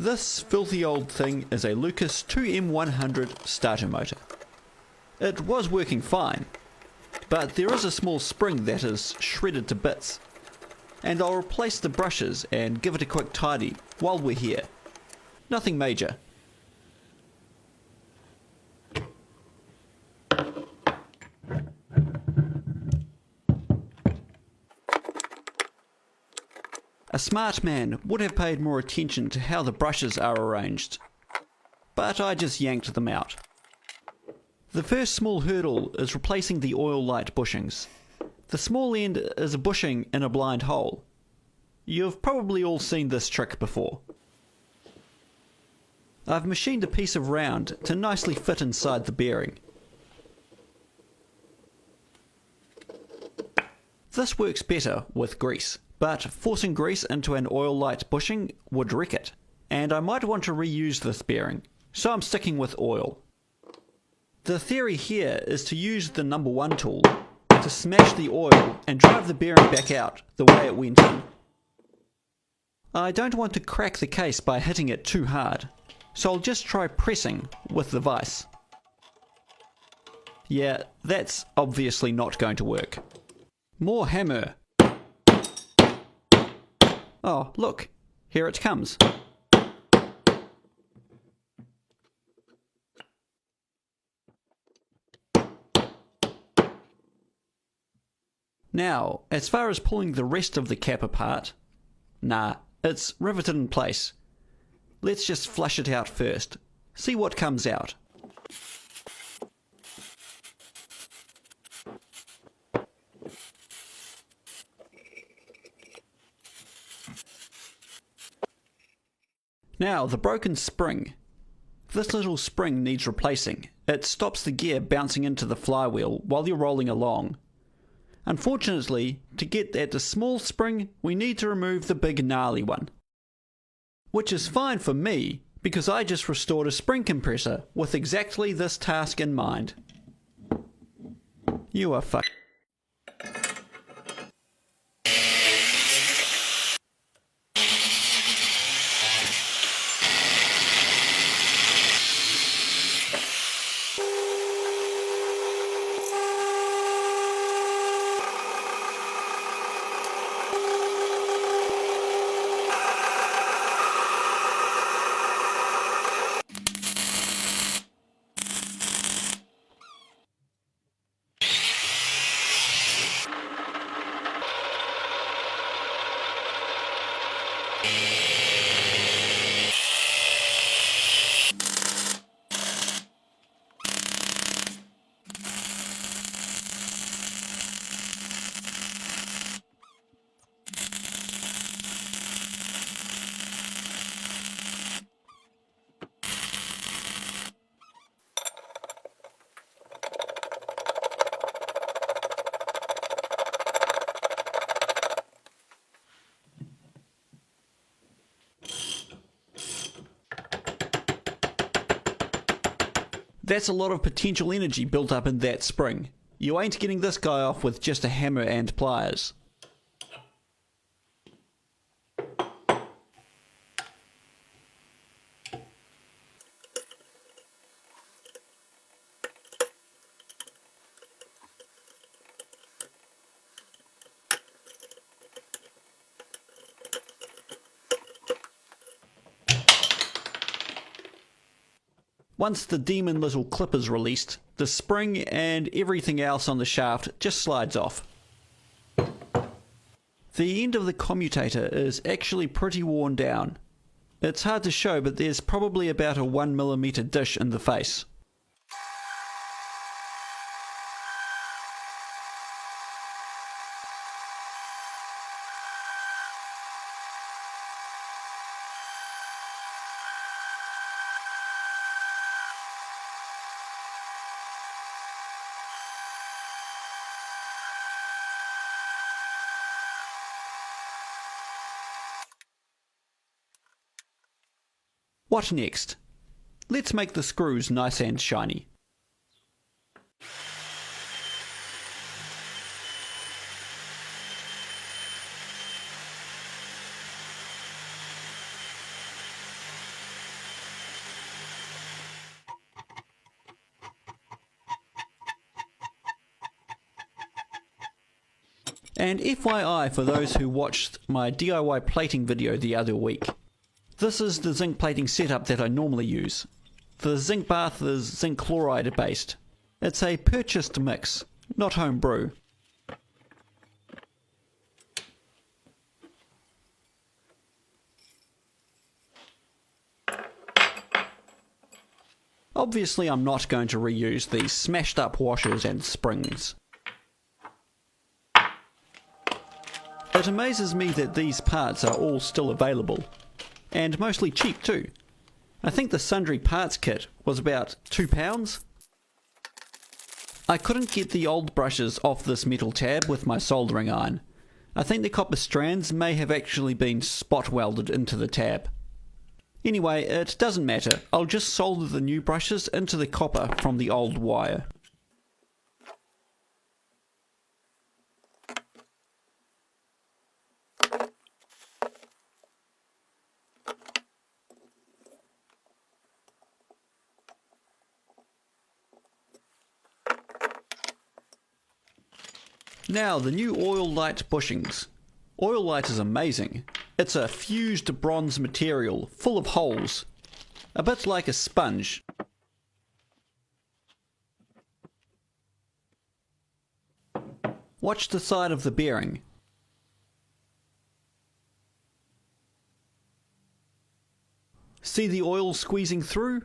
This filthy old thing is a Lucas 2M100 starter motor. It was working fine, but there is a small spring that is shredded to bits, and I'll replace the brushes and give it a quick tidy while we're here. Nothing major. A smart man would have paid more attention to how the brushes are arranged, but I just yanked them out. The first small hurdle is replacing the oil light bushings. The small end is a bushing in a blind hole. You've probably all seen this trick before. I've machined a piece of round to nicely fit inside the bearing. This works better with grease, but forcing grease into an oil light bushing would wreck it, and I might want to reuse this bearing, so I'm sticking with oil. The theory here is to use the number 1 tool to smash the oil and drive the bearing back out the way it went in. I don't want to crack the case by hitting it too hard, so I'll just try pressing with the vise. Yeah, that's obviously not going to work. More hammer. Oh, look, here it comes. Now, as far as pulling the rest of the cap apart, nah, it's riveted in place. Let's just flush it out first, see what comes out. Now, the broken spring. This little spring needs replacing. It stops the gear bouncing into the flywheel while you're rolling along. Unfortunately, to get at the small spring, we need to remove the big gnarly one. Which is fine for me, because I just restored a spring compressor with exactly this task in mind. You are fucked. That's a lot of potential energy built up in that spring. You ain't getting this guy off with just a hammer and pliers. Once the demon little clip is released, the spring and everything else on the shaft just slides off. The end of the commutator is actually pretty worn down. It's hard to show, but there's probably about a 1mm dish in the face. What next? Let's make the screws nice and shiny. And FYI for those who watched my DIY plating video the other week, this is the zinc plating setup that I normally use. The zinc bath is zinc chloride based. It's a purchased mix, not home brew. Obviously I'm not going to reuse these smashed up washers and springs. It amazes me that these parts are all still available, and mostly cheap too. I think the sundry parts kit was about £2. I couldn't get the old brushes off this metal tab with my soldering iron. I think the copper strands may have actually been spot welded into the tab. Anyway, it doesn't matter, I'll just solder the new brushes into the copper from the old wire. Now, the new oil light bushings. Oil light is amazing. It's a fused bronze material, full of holes. A bit like a sponge. Watch the side of the bearing. See the oil squeezing through?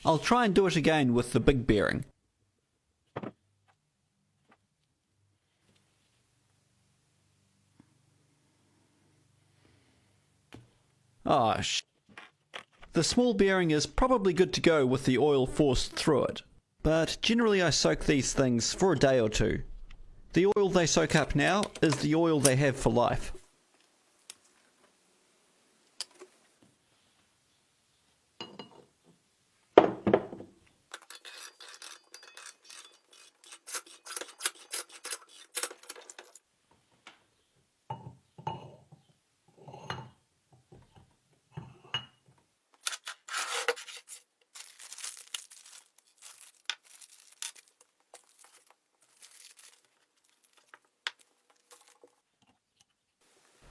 I'll try and do it again with the big bearing. Ah, the small bearing is probably good to go with the oil forced through it, but generally I soak these things for a day or two. The oil they soak up now is the oil they have for life.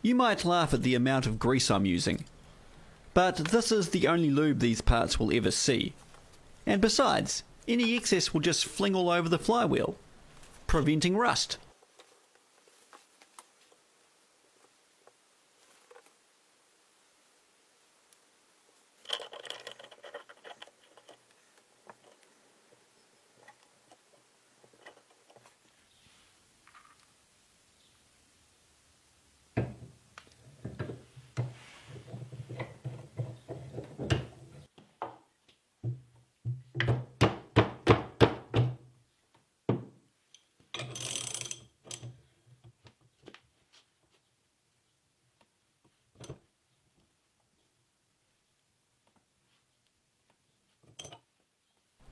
You might laugh at the amount of grease I'm using, but this is the only lube these parts will ever see. And besides, any excess will just fling all over the flywheel, preventing rust.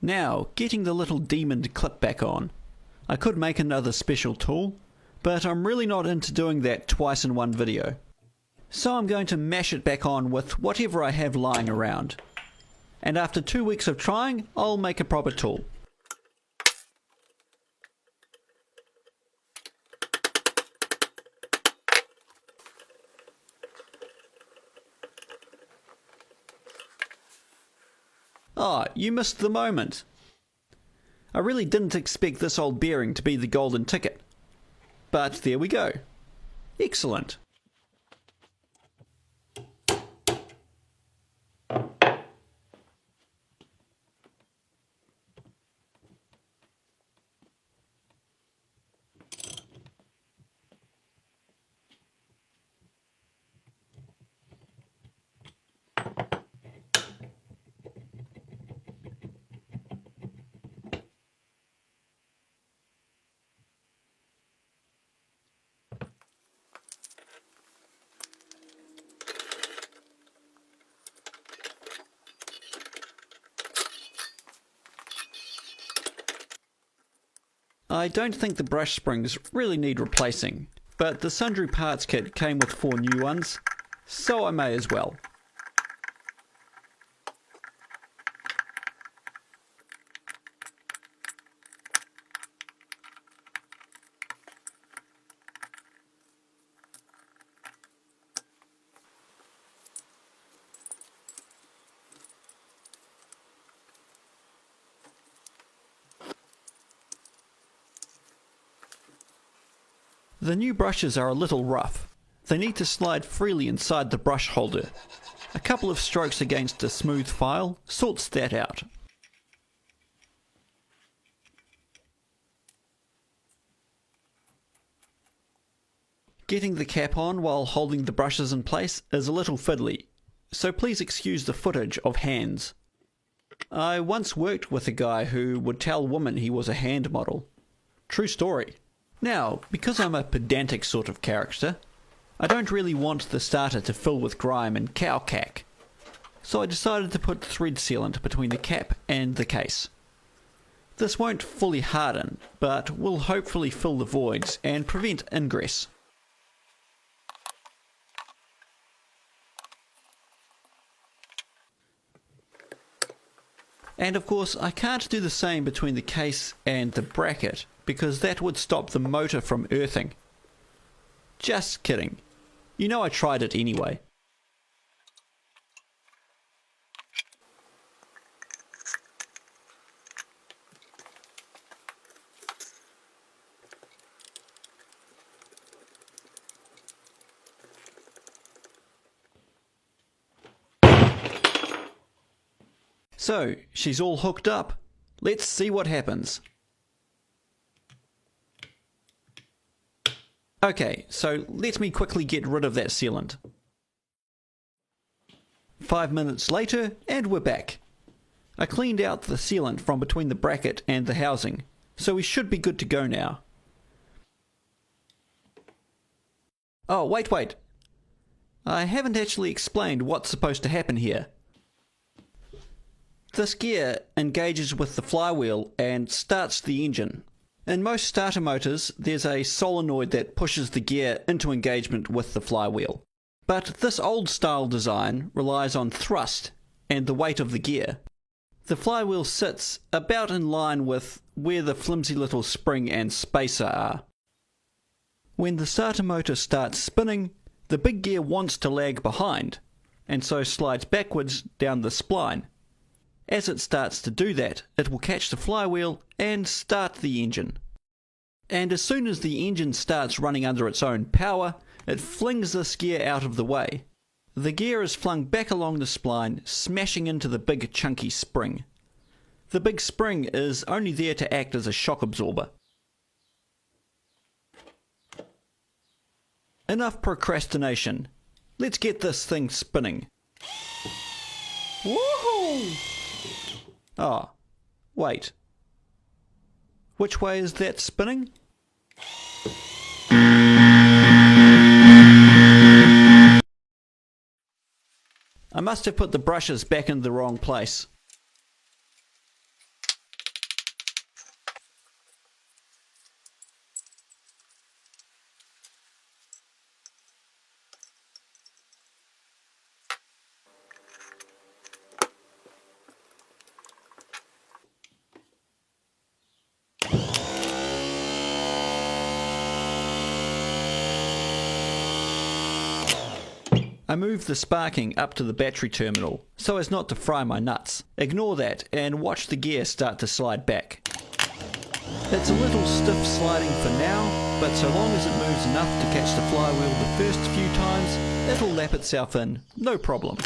Now, getting the little demon clip back on. I could make another special tool, but I'm really not into doing that twice in one video. So I'm going to mash it back on with whatever I have lying around. And after 2 weeks of trying, I'll make a proper tool. Ah, you missed the moment. I really didn't expect this old bearing to be the golden ticket. But there we go. Excellent. I don't think the brush springs really need replacing, but the sundry parts kit came with 4 new ones, so I may as well. The new brushes are a little rough. They need to slide freely inside the brush holder. A couple of strokes against a smooth file sorts that out. Getting the cap on while holding the brushes in place is a little fiddly, so please excuse the footage of hands. I once worked with a guy who would tell women he was a hand model. True story. Now, because I'm a pedantic sort of character, I don't really want the starter to fill with grime and cow cack, so I decided to put thread sealant between the cap and the case. This won't fully harden, but will hopefully fill the voids and prevent ingress. And of course, I can't do the same between the case and the bracket, because that would stop the motor from earthing. Just kidding. You know I tried it anyway. So, she's all hooked up. Let's see what happens. Okay, so let me quickly get rid of that sealant. 5 minutes later, and we're back. I cleaned out the sealant from between the bracket and the housing, so we should be good to go now. Oh, wait. I haven't actually explained what's supposed to happen here. This gear engages with the flywheel and starts the engine. In most starter motors, there's a solenoid that pushes the gear into engagement with the flywheel. But this old style design relies on thrust and the weight of the gear. The flywheel sits about in line with where the flimsy little spring and spacer are. When the starter motor starts spinning, the big gear wants to lag behind, and so slides backwards down the spline. As it starts to do that, it will catch the flywheel and start the engine. And as soon as the engine starts running under its own power, it flings this gear out of the way. The gear is flung back along the spline, smashing into the big chunky spring. The big spring is only there to act as a shock absorber. Enough procrastination. Let's get this thing spinning. Woohoo! Oh, wait. Which way is that spinning? I must have put the brushes back in the wrong place. I moved the sparking up to the battery terminal so as not to fry my nuts. Ignore that and watch the gear start to slide back. It's a little stiff sliding for now, but so long as it moves enough to catch the flywheel the first few times, it'll lap itself in, no problem.